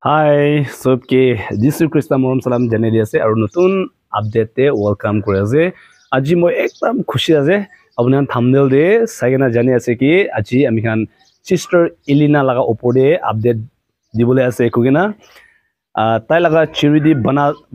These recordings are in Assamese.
Hi, सबके जिसु ख्रिस्ता मरम सलाम जाने दिया से और नतून अपडेट ते वेलकम करे जे আজি মই एकदम खुशी আছে আপনার থাম্বনেল দে সাইকেনা জানি আছে কি আজি আমি খান সিস্টার ইলিনা লাগা উপরে আপডেট দিবলে আছে কুগিনা তাই লাগা চিরিদি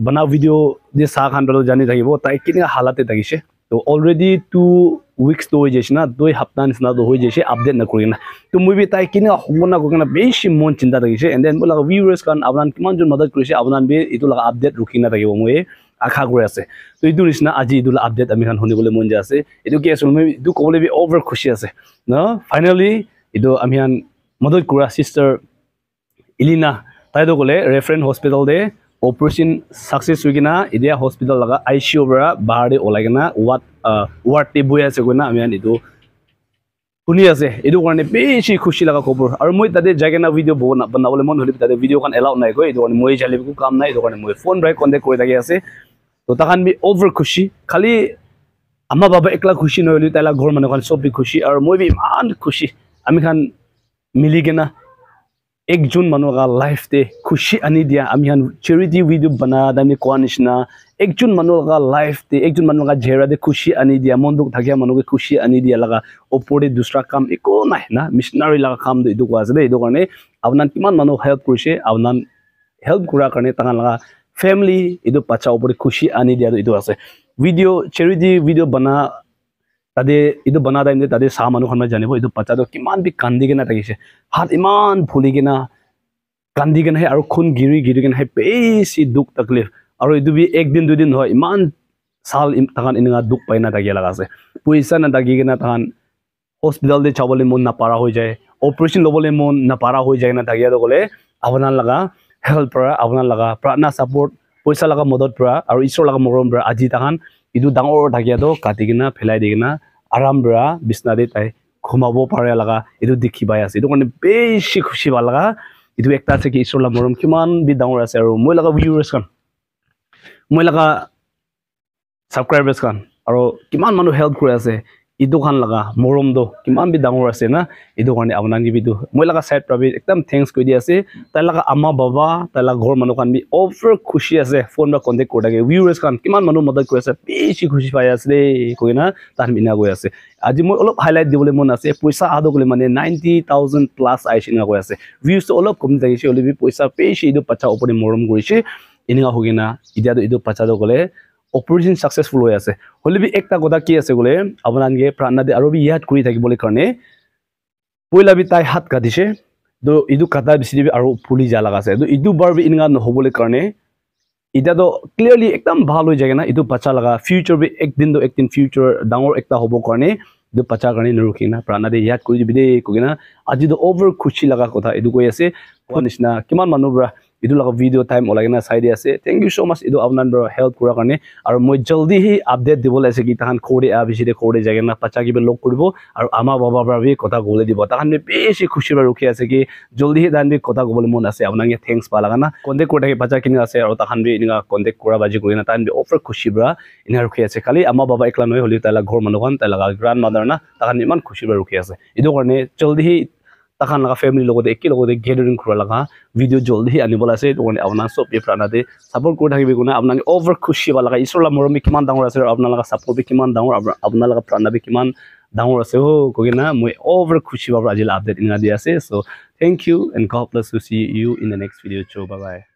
বনা ভিডিও দে সা খান দল জানি থাকিব তাই কিনি হালাতে থাকিছে তো অলরেডি 2 weeks তো হয়ে যাইছে না 2 সপ্তাহ নিসনা তো হয়ে যাইছে আপডেট না করিনা তো মই বি তাই কিনি হবনা কুগিনা বেশি মন চিন্তা থাকিছে এন্ড দেন বলা ভিউয়ার্স কান আপনার কিমান জন মদত কৰিছে আপনাৰ বি ইটো লাগা আপডেট ৰুকিনা থাকিব মই আশা কৰি আছে তো ইটো নিচিনা আজি ইটো আপডেট আমি খান শুনিবলৈ মন যায় আছে ইটো কি আছে মই ইটো ক'বলৈ বি অভাৰ খুশি আছে ন ফাইনালি ইটো আমি খান মদত কৰা সিস্টাৰ ইলিনা তাইতো ক'লে ৰেফাৰেন্স হস্পিটাল দে অপাৰেশন সাকসেস হৈ কিনা ইডিয়া হস্পিটাল লগা আইসিইউ পৰা বাহিৰ ওলাই কিনা ওয়ার্ড তে বৈ আছে কইনা আমি খান ইটো শুনি আছে এটো কাৰণে বেছি খুশি লগা খবৰ আৰু মই তাতে জায়গানা ভিডিও বনাবলৈ মন হলি তাতে ভিডিও কান এলাউ নাই কই এটো কাৰণে মই চালিবকো কাম নাই এটো কাৰণে মই ফোন বাই কন্টাক্ট কৰি থাকি আছে তো তাকান বি ওভার খুশি খালি আমা বাবা একলা খুশি নহলি তাইলা ঘর মানে খান সব বি খুশি আর মই বি ইমান খুশি আমি খান মিলি কেনা একজন মানুষৰ লাইফ তে খুশি আনি দিয়া আমি খান চ্যাৰিটি ভিডিও বনা দামি কোৱা নিচিনা একজন মানুহৰ লাইফ তে একজন মানুহৰ চেহাৰা দে খুশি আনি দিয়া মন দুখ থাকিয়া মানুহকে খুশি আনি দিয়া লাগা ওপৰে দুসৰা কাম একো নাই না মিশনাৰী লাগা কাম দে ইটো কোৱা আছে দে ইটো কাৰণে আপনাৰ কিমান মানুহ হেল্প কৰিছে আপনাৰ হেল্প কৰাৰ কাৰণে তাঙা লাগা ফ্যামিলি ইটো বাচ্চা উপরে খুশি আনি দিয়া ইটো আছে ভিডিও চ্যারিটি ভিডিও বনা তাদে ইটো বনা দাইম তাদে সা মানুহ খন জানিব ইটো বাচ্চা তো কিমান বি কান্দি কেনা থাকিছে হাত ইমান ফুলি কেনা কান্দি কেনা হে আৰু খুন গিৰি কেনা হে বেছি দুখ তকলিফ আৰু ইটো বি একদিন দুদিন হয় ইমান সাল তাকান ইনগা দুখ পাই না থাকিয়া লাগা আছে পইচা না দাগি কেনা তাকান হস্পিটাল দে চাবলে মন না পাৰা হৈ যায় অপাৰেশন লবলে মন না পাৰা হৈ যায় না থাকিয়া গলে আপনাৰ লাগা হেল্প পৰা আপনাৰ লাগা প্ৰাৰ্থনা সাপোৰ্ট পয়সা লাগা মদত পৰা আৰু ঈশ্বৰ লাগা মৰম পৰা আজি তাহান ইটো ডাঙৰ থাকিয়া তো কাটি কিনা ফেলাই দি কিনা আৰাম পৰা বিছনা দে তাই ঘুমাব পাৰে লাগা ইটো দেখি পাই আছে ইটো কাৰণে বেছি খুশি ভাল লাগা ইটো একটা আছে কি ঈশ্বৰ লাগা মৰম কিমান বি ডাঙৰ আছে আৰু মই লাগা ভিউয়াৰ্স কান মই লাগা সাবস্ক্ৰাইবাৰ্স কান আৰু কিমান মানুহ হেল্প কৰি আছে ইটো খান লাগা মৰম দো কিমান বি ডাঙৰ আছে না ইটো কাৰণে আপোনাক বিটো মই লাগা সাইড প্ৰবি একদম থ্যাঙ্কস কৈ দি আছে তাই লাগা আম্মা বাবা তাই লাগা ঘৰ মানুহ কান বি অফাৰ খুশি আছে ফোন বা কন্টাক্ট কৰি থাকে ভিউয়াৰ্স কান কিমান মানুহ মদত কৰি আছে বেছি খুশি পাই আছে দে কৈ না তান বিনা গৈ আছে আজি মই অলপ হাইলাইট দিবলৈ মন আছে পইচা আদো গলে মানে 90,000 প্লাস আইছিনা গৈ আছে ভিউজ তো অলপ কম থাকিছে অলবি পইচা পেছি ইটো বাচ্চা ওপৰে মৰম কৰিছে ইনিগা হগিনা ইতিয়া ইটো বাচ্চা তো গলে অপারেশন সাকসেসফুল হৈ আছে হলিবি একটা কথা কি আছে গলে আপোনানগে প্ৰাণনা দে আৰু বি ইয়াত কৰি থাকিবলৈ কাৰণে পইলা বি তাই হাত কাটিছে তো ইটো কাটা বেছি দিবি আৰু ফুলি যা লাগা আছে তো ইটো বাৰ বি ইনগা নহবলৈ কাৰণে ইটা তো ক্লিয়ারলি একদম ভাল হৈ যায় না ইটো বাচ্চা লাগা ফিউচার বি একদিন ফিউচার ডাঙৰ একটা হ'ব কাৰণে ইটো বাচ্চা কাৰণে নৰখি না প্ৰাণনা দে ইয়াত কৰি দিবি দে কইনা আজি তো ওভাৰ খুশি লাগা কথা ইটো কৈ আছে নিচিনা কিমান মানুহ বৰা ইটো লাগা ভিডিও টাইম ওলাই না চাই দি আছে থ্যাংক ইউ সো মাচ ইটো আপনার হেল্প কৰাৰ কাৰণে আৰু মই জলদি হি আপডেট দিবলৈ আছে কি তাহান খৌৰে আবিছিৰে খৌৰে জাগে না বাচ্চা কিবা লগ কৰিব আৰু আমা বাবা পৰা বি কথা গলে দিব তাহান বেছি খুশি বা ৰখি আছে কি জলদি হি দান বি কথা গবলৈ মন আছে আপোনাকে থ্যাঙ্কস পা লাগা না কন্টাক্ট কৰি থাকে বাচ্চা কিনি আছে আৰু তাহান বি ইনগা কন্টাক্ট কৰা বাজি কৰি না তাহান বি অফাৰ খুশি বা ইনা ৰখি আছে খালি আমা বাবা একলা নহয় হলি তাইলা ঘৰ মানুহখন তাই লাগা গ্ৰান্ড মাদাৰ না তাহান ইমান খুশি বা ৰখি আছে ইটো কাৰণে জলদি হি তাহান লাগা ফ্যামিলি লগতে একি লগতে গেদাৰিং কৰা লাগা ভিডিও জলদি আনিবল আছে তো মানে আপনাৰ সব প্ৰাণা দে সাপোৰ্ট কৰি থাকিবি কোনা আপনাক ওভাৰ খুশি বা লাগা ঈশ্বৰ লাগা মৰম কিমান ডাঙৰ আছে আপনাৰ লাগা সাপোৰ্ট বি কিমান ডাঙৰ আপনাৰ লাগা প্ৰাণা বি কিমান ডাঙৰ আছে ও কইনা মই ওভার খুশি বা আজি আপডেট ইনা দি আছে so thank you and God bless to see you in the next video চো বাই বাই